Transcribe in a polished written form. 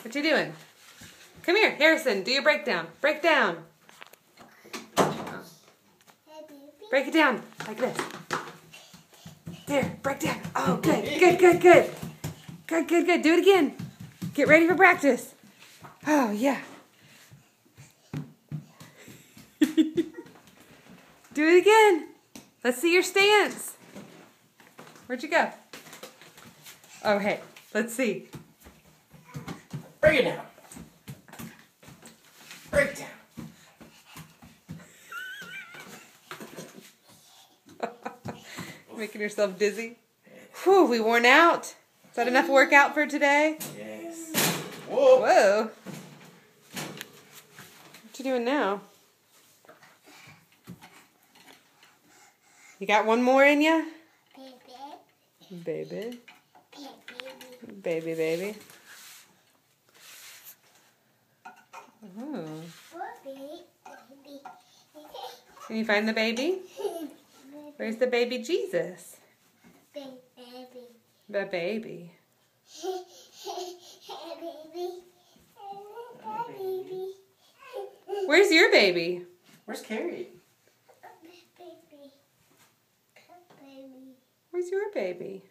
What you doing? Come here, Harrison. Do your breakdown. Break down. Break it down like this. There, break down. Oh, good, good, good, good. Good, good, good. Do it again. Get ready for practice. Oh, yeah. Do it again. Let's see your stance. Where'd you go? Oh, hey, let's see. Break it down. Break it down. Making yourself dizzy? Whew, we worn out. Is that enough workout for today? Yes. Whoa. Whoa. What you doing now? You got one more in you? Baby. Baby, baby. Oh. Can you find the baby? Where's the baby Jesus? The baby. Where's your baby? Where's Carrie? Where's your baby?